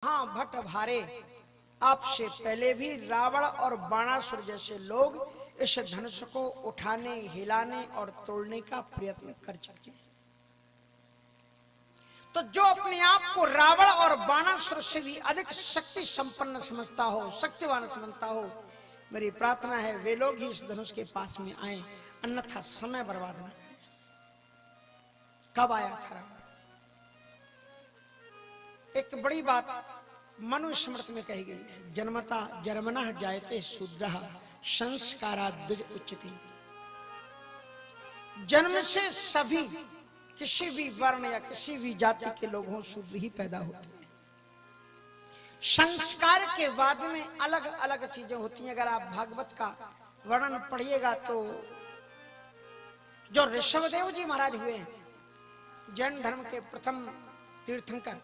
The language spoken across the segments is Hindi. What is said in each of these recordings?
हाँ भट्ट भारे, आपसे पहले भी रावण और बाणासुर जैसे लोग इस धनुष को उठाने, हिलाने और तोड़ने का प्रयत्न कर चुके हैं। तो जो अपने आप को रावण और बाणासुर से भी अधिक शक्ति संपन्न समझता हो, शक्तिवान समझता हो, मेरी प्रार्थना है वे लोग ही इस धनुष के पास में आए, अन्यथा समय बर्बाद न करें। कब आया था? एक बड़ी बात मनुस्मृति में कही गई है, जन्मता जन्मनः जायते शूद्रः संस्काराद् द्विज उच्यते। जन्म से सभी किसी भी वर्ण या किसी भी जाति के लोग हों, शूद्र ही पैदा होते हैं। संस्कार के बाद में अलग अलग चीजें होती हैं। अगर आप भागवत का वर्णन पढ़िएगा तो जो ऋषभदेव जी महाराज हुए हैं, जैन धर्म के प्रथम तीर्थंकर,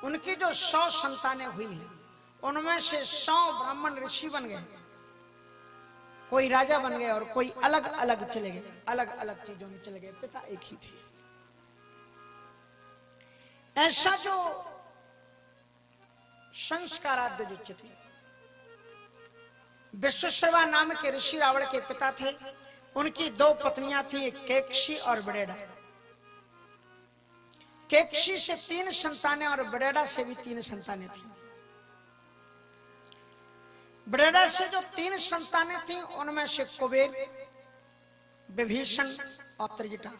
उनकी जो 100 संतानें हुई हैं, उनमें से 100 ब्राह्मण ऋषि बन गए, कोई राजा बन गए और कोई अलग अलग चले गए, अलग अलग चीजों में चले गए, पिता एक ही थे। ऐसा जो संस्काराद्य जो थे, विश्वश्रवा नाम के ऋषि रावण के पिता थे। उनकी 2 पत्नियां थी, केकशी और बड़ेड़ा। केकशी से 3 संतानें और बड़ेड़ा से भी 3 संतानें थी। बड़ेड़ा से जो 3 संतानें थी, उनमें से कुबेर, विभीषण और त्रिजटा।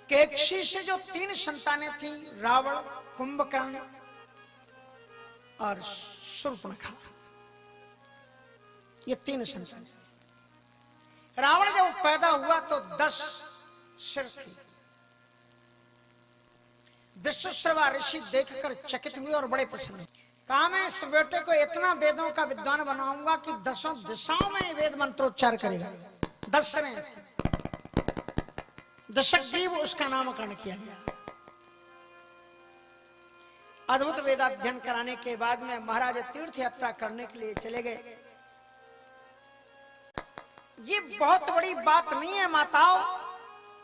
केकशी से जो 3 संतानें थी, रावण, कुंभकर्ण और शूर्पणखा, ये 3 संतानें। रावण जब पैदा हुआ तो 10 सिर थी। विश्वश्रवा ऋषि देखकर चकित हुए और बड़े प्रसन्न हुए। कहा मैं इस बेटे को इतना वेदों का विद्वान बनाऊंगा कि 10 दिशाओं में वेद मंत्रोच्चार करेगा। 10 सिरे, दशग्रीव उसका नामकरण किया गया। अद्भुत वेदाध्ययन कराने के बाद में महाराज तीर्थ यात्रा करने के लिए चले गए। ये बहुत बड़ी बात नहीं है माताओं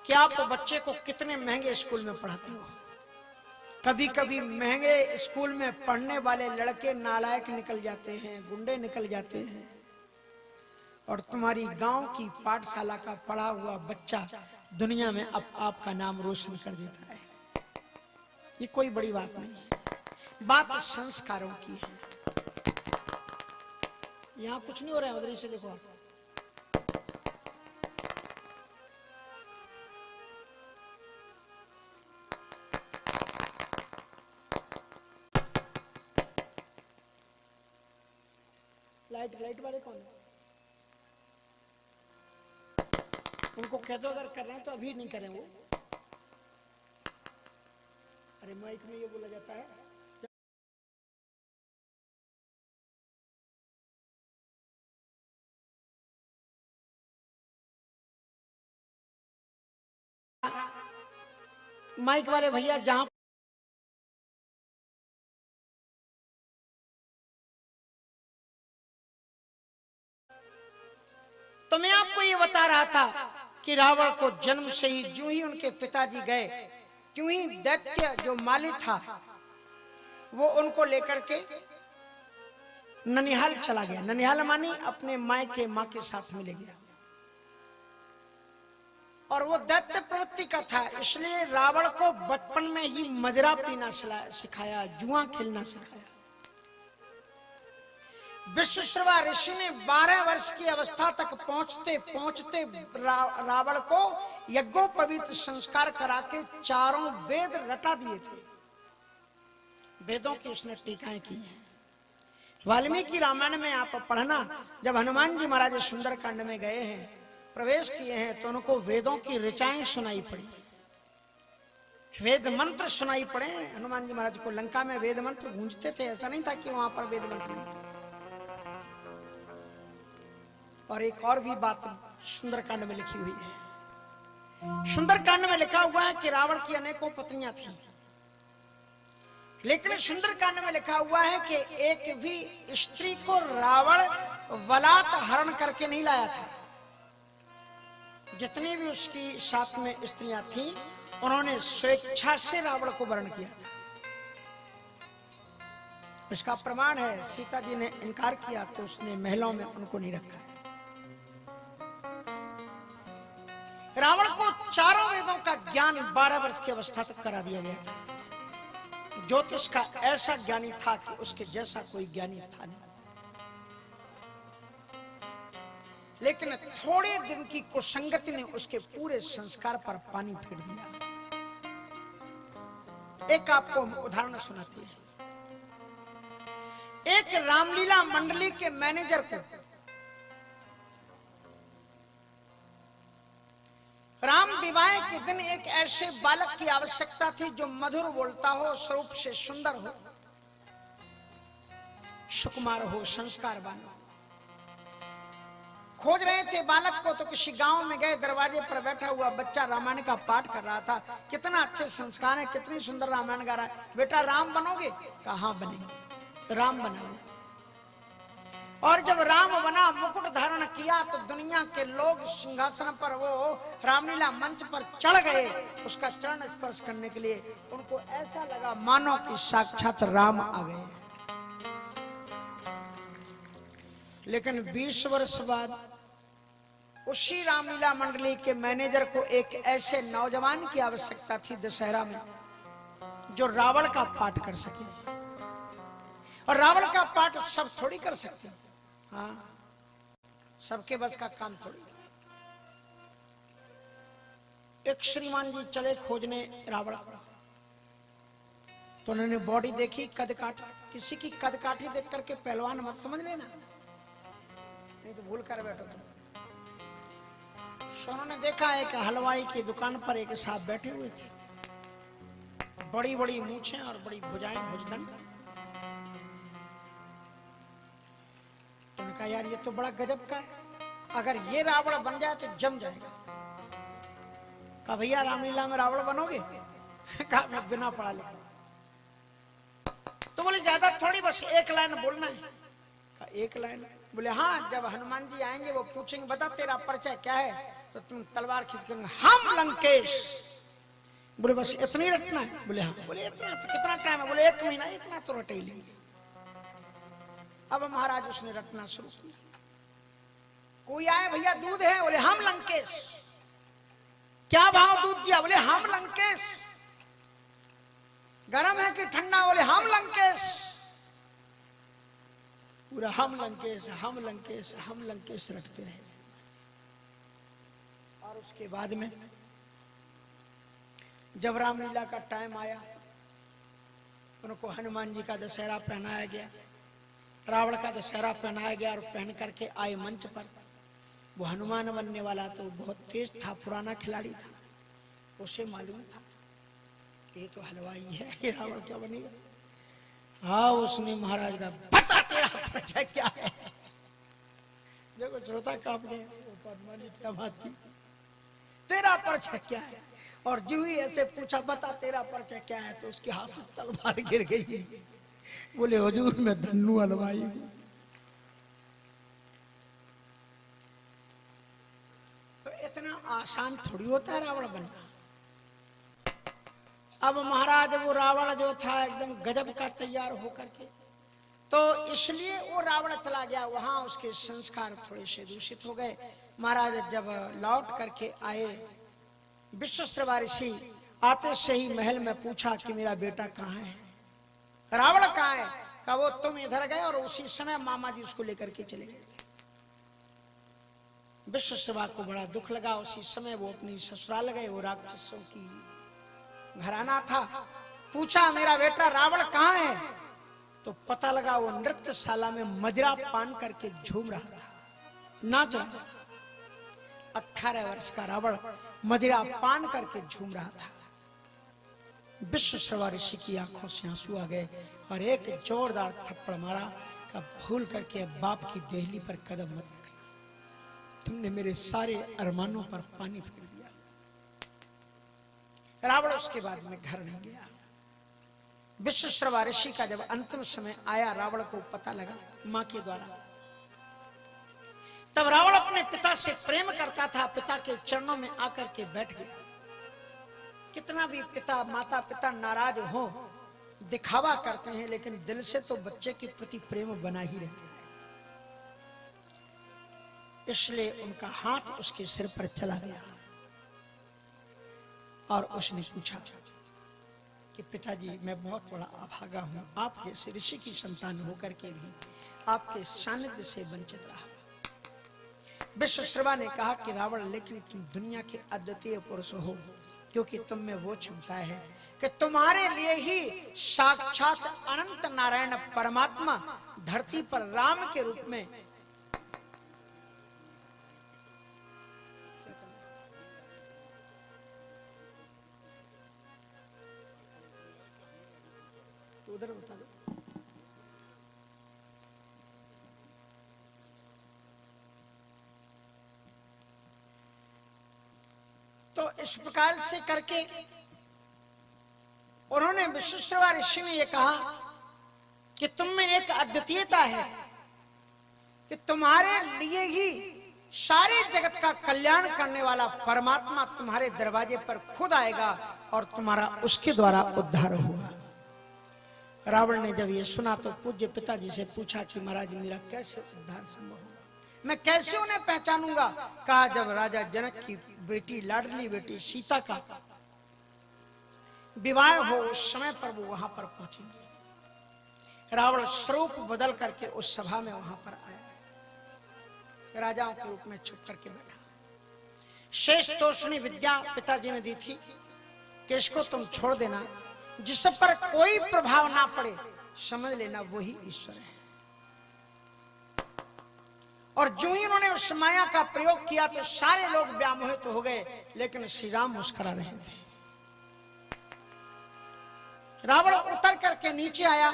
कि आप बच्चे को कितने महंगे स्कूल में पढ़ाते हो। कभी कभी महंगे स्कूल में पढ़ने वाले लड़के नालायक निकल जाते हैं, गुंडे निकल जाते हैं, और तुम्हारी गांव की पाठशाला का पढ़ा हुआ बच्चा दुनिया में अब आपका नाम रोशन कर देता है। ये कोई बड़ी बात नहीं है, बात संस्कारों की है। यहां कुछ नहीं हो रहा है, उधर से देखो आप। लाइट वाले कौन है? उनको कह दो अगर कर रहे हैं तो अभी नहीं करें वो। अरे माइक में ये बोला जाता है। माइक वाले भैया जहां तो मैं आपको ये बता रहा था कि रावण को जन्म से ही जो ही उनके पिताजी गए, क्यों ही दैत्य जो माली था वो उनको लेकर के ननिहाल चला गया। ननिहाल मानी अपने माँ के साथ मिले गया, और वो दैत्य प्रवृत्ति का था, इसलिए रावण को बचपन में ही मदिरा पीना सिखाया, जुआ खेलना सिखाया। विश्वश्रवा ऋषि ने 12 वर्ष की अवस्था तक पहुंचते पहुंचते रावण को यज्ञोपवीत संस्कार करा के 4 वेद रटा दिए थे। वेदों की उसने टीकाएं की हैं। वाल्मीकि रामायण में आप पढ़ना, जब हनुमान जी महाराज सुंदरकांड में गए हैं, प्रवेश किए हैं, तो उनको वेदों की ऋचाएं सुनाई पड़ी, वेद मंत्र सुनाई पड़े। हनुमान जी महाराज को लंका में वेद मंत्र गूंजते थे, ऐसा नहीं था कि वहां पर वेद मंत्र नहीं थे। और एक और भी बात सुंदरकांड में लिखी हुई है। सुंदरकांड में लिखा हुआ है कि रावण की अनेकों पत्नियां थीं, लेकिन सुंदरकांड में लिखा हुआ है कि एक भी स्त्री को रावण बलात् हरण करके नहीं लाया था। जितनी भी उसकी साथ में स्त्रियां थीं, उन्होंने स्वेच्छा से रावण को वर्ण किया था। इसका प्रमाण है सीता जी ने इनकार किया तो उसने महलों में उनको नहीं रखा है। रावण को चारों वेदों का ज्ञान 12 वर्ष की अवस्था तक करा दिया गया था। ज्योतिष का ऐसा ज्ञानी था कि उसके जैसा कोई ज्ञानी था नहीं। लेकिन थोड़े दिन की कुसंगति ने उसके पूरे संस्कार पर पानी फेर दिया। एक आपको उदाहरण सुनाते हैं। एक रामलीला मंडली के मैनेजर को राम विवाह के दिन एक ऐसे बालक की आवश्यकता थी जो मधुर बोलता हो, स्वरूप से सुंदर हो, सुकुमार हो, संस्कारवान हो। खोज रहे थे बालक को तो किसी गांव में गए। दरवाजे पर बैठा हुआ बच्चा रामायण का पाठ कर रहा था। कितना अच्छे संस्कार है, कितनी सुंदर रामायण गा रहा है। बेटा राम बनोगे? कहा हाँ बनेंगे। राम बना। और जब राम बना, मुकुट धारण किया तो दुनिया के लोग सिंहासन पर, वो रामलीला मंच पर चढ़ गए उसका चरण स्पर्श करने के लिए। उनको ऐसा लगा मानो कि साक्षात राम आ गए। लेकिन 20 वर्ष बाद उसी रामलीला मंडली के मैनेजर को एक ऐसे नौजवान की आवश्यकता थी दशहरा में जो रावण का पाठ कर सके। और रावण का पाठ सब थोड़ी कर सकते, हाँ, सबके बस का काम थोड़ी। एक श्रीमान जी चले खोजने रावण का, तो उन्होंने बॉडी देखी, कद काठ। किसी की कद काठी देख करके पहलवान मत समझ लेना, नहीं तो भूल कर बैठो तुम। उन्होंने देखा एक हलवाई की दुकान पर एक साहब बैठे हुए थे, बड़ी बड़ी मूछें और बड़ी भुजाएं, भुजदंड। उन्होंने कहा यार ये तो बड़ा गजब का है, अगर ये रावण बन जाए तो जम जाएगा। कहा भैया रामलीला में रावण बनोगे? कहा मैं बिना पढ़ा लिखा। तो बोले ज्यादा थोड़ी, बस एक लाइन बोलना है। कहा एक लाइन? बोले हाँ, जब हनुमान जी आएंगे वो पूछेंगे बता तेरा परिचय क्या है, तो तुम तलवार खींच कर हम लंकेश। बोले बस इतनी रटना है? बोले हाँ। बोले इतना तो कितना टाइम है? बोले 1 महीना। इतना तो रट ही लेंगे। अब महाराज उसने रटना शुरू किया। कोई आए, भैया दूध है? बोले हम लंकेश। क्या भाव दूध दिया? बोले हम लंकेश। गरम है कि ठंडा? बोले हम लंकेश। पूरा हम लंकेश, हम लंकेश, हम लंकेश रटते रहे। और उसके बाद में जब रामलीला का टाइम आया, उनको हनुमान जी का दशहरा पहनाया गया, रावण का दशहरा पहनाया गया और पहन करके आए मंच पर। वो हनुमान बनने वाला तो बहुत तेज था, पुराना खिलाड़ी था, उसे मालूम था ये तो हलवाई है, ये रावण क्या बनेगा। हाँ, उसने महाराज का बता तेरा परिचय क्या है। देखो श्रोता कांप गए, हनुमान जी क्या बात की, तेरा परिचय क्या है। और जो ही ऐसे पूछा बता तेरा परिचय क्या है, तो उसके हाथ से तलवार गिर गई। बोले हुजूर मैं धन्नु हलवाई हूं। तो इतना आसान थोड़ी होता है रावण बनना। अब महाराज वो रावण जो था एकदम गजब का तैयार होकर के, तो इसलिए वो रावण चला गया वहां, उसके संस्कार थोड़े से दूषित हो गए। महाराज जब लौट करके आए, विश्वश्रवा ऋषि आते से ही महल में पूछा कि मेरा बेटा कहाँ है, रावण कहाँ है। कहा वो तुम इधर गए और उसी समय मामा जी उसको लेकर के चले गए। विश्वश्रवा को बड़ा दुख लगा। उसी समय वो अपनी ससुराल गए। वो राक्षसों की घराना था। पूछा मेरा बेटा रावण कहाँ है, तो पता लगा वो नृत्यशाला में मदिरा पान करके झूम रहा था, नाच रहा था। 18 वर्ष का रावण मदिरा पान करके झूम रहा था। विश्वश्रवा ऋषि की आंखों से आंसू आ गए और एक जोरदार थप्पड़ मारा। का भूल करके बाप की देहली पर कदम मत रखना, तुमने मेरे सारे अरमानों पर पानी फेर दिया। रावण उसके बाद में घर नहीं गया। विश्वश्रवा ऋषि का जब अंतिम समय आया, रावण को पता लगा मां के द्वारा, तब रावण अपने पिता से प्रेम करता था। पिता के चरणों में आकर के बैठ गया। कितना भी पिता माता पिता नाराज हो दिखावा करते हैं, लेकिन दिल से तो बच्चे के प्रति प्रेम बना ही रहता है। इसलिए उनका हाथ उसके सिर पर चला गया और उसने पूछा कि पिताजी, मैं बहुत बड़ा अभागा हूं, आप जैसे ऋषि की संतान होकर के भी आपके सानिध्य से वंचित रहा। विश्वश्रवा ने कहा कि रावण, लेकिन तुम दुनिया के अद्वितीय पुरुष हो, क्योंकि तुम में वो क्षमता है कि तुम्हारे लिए ही साक्षात अनंत नारायण परमात्मा धरती पर राम के रूप में उधर बता दो। तो इस प्रकार से करके उन्होंने विश्वश्रवा ऋषि ने यह कहा कि तुम में एक अद्वितीयता है कि तुम्हारे लिए ही सारे जगत का कल्याण करने वाला परमात्मा तुम्हारे दरवाजे पर खुद आएगा और तुम्हारा उसके द्वारा उद्धार होगा। रावण ने जब ये सुना तो पूज्य पिताजी से पूछा कि महाराज, मेरा कैसे उद्धार संभव होगा, मैं कैसे उन्हें पहचानूंगा? कहा, जब राजा जनक की बेटी, लाडली बेटी सीता का विवाह हो, उस समय पर वो वहां पर पहुंचेंगे। रावण स्वरूप बदल करके उस सभा में वहां पर आया, राजाओं के रूप में छुप करके बैठा। शेष तोषणी विद्या पिताजी ने दी थी कि इसको तुम छोड़ देना, जिस पर कोई प्रभाव ना पड़े, समझ लेना वही ईश्वर है। और जो ही उन्होंने उस माया का प्रयोग किया तो सारे लोग व्यामोहित हो गए, लेकिन श्री राम मुस्कुरा रहे थे। रावण उतर करके नीचे आया,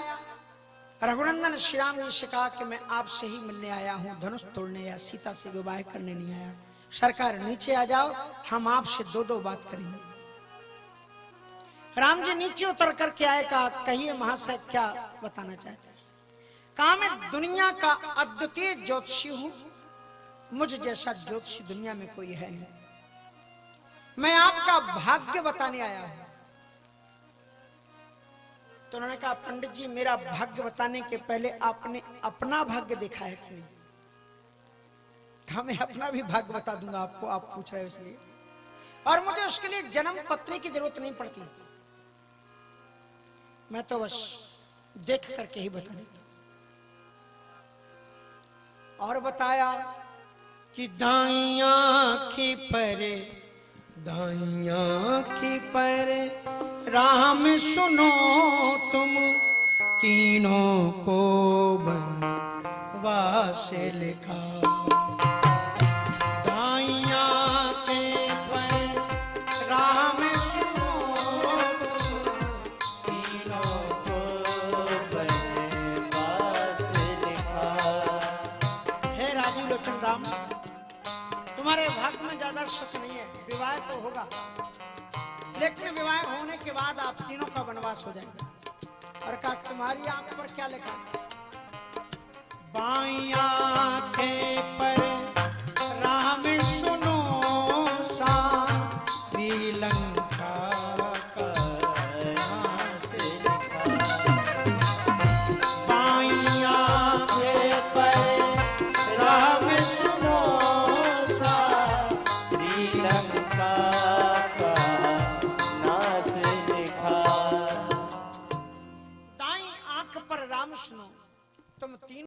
रघुनंदन श्री राम जी से कहा कि मैं आपसे ही मिलने आया हूं, धनुष तोड़ने या सीता से विवाह करने नहीं आया। सरकार नीचे आ जाओ, हम आपसे दो दो बात करेंगे। राम जी नीचे उतर करके आए, कहा, कहिए महाशय, क्या बताना चाहते हैं? कहा, मैं दुनिया का अद्वितीय ज्योतिषी हूं, मुझ जैसा ज्योतिषी दुनिया में कोई है नहीं। मैं आपका भाग्य बताने आया हूं। तो उन्होंने कहा, पंडित जी, मेरा भाग्य बताने के पहले आपने अपना भाग्य देखा है कि नहीं? कहा, मैं अपना भी भाग्य बता दूंगा आपको, आप पूछ रहे हो इसलिए, और मुझे उसके लिए जन्म पत्री की जरूरत नहीं पड़ती, मैं तो बस देख करके ही बता देता। और बताया कि दाईं आँखी पर राम सुनो तुम, तीनों को बनवास लिखा। दाईं आँखी पर राम सुनो तुम, तीनों को बनवास लिखा। हे राजीव लोचन राम, तुम्हारे भाग्य में ज्यादा सुख नहीं है, विवाह तो होगा, लेकिन विवाह होने के बाद आप तीनों का वनवास हो जाएगा। और कहा, तुम्हारी आंख पर क्या लिखा? बाईं आंखें पर राम सुनो सा, श्रीलंका का नाश लिखा। बाईं आंखें पर राम सुनो सा, श्रीलंका सुनो तुम तीन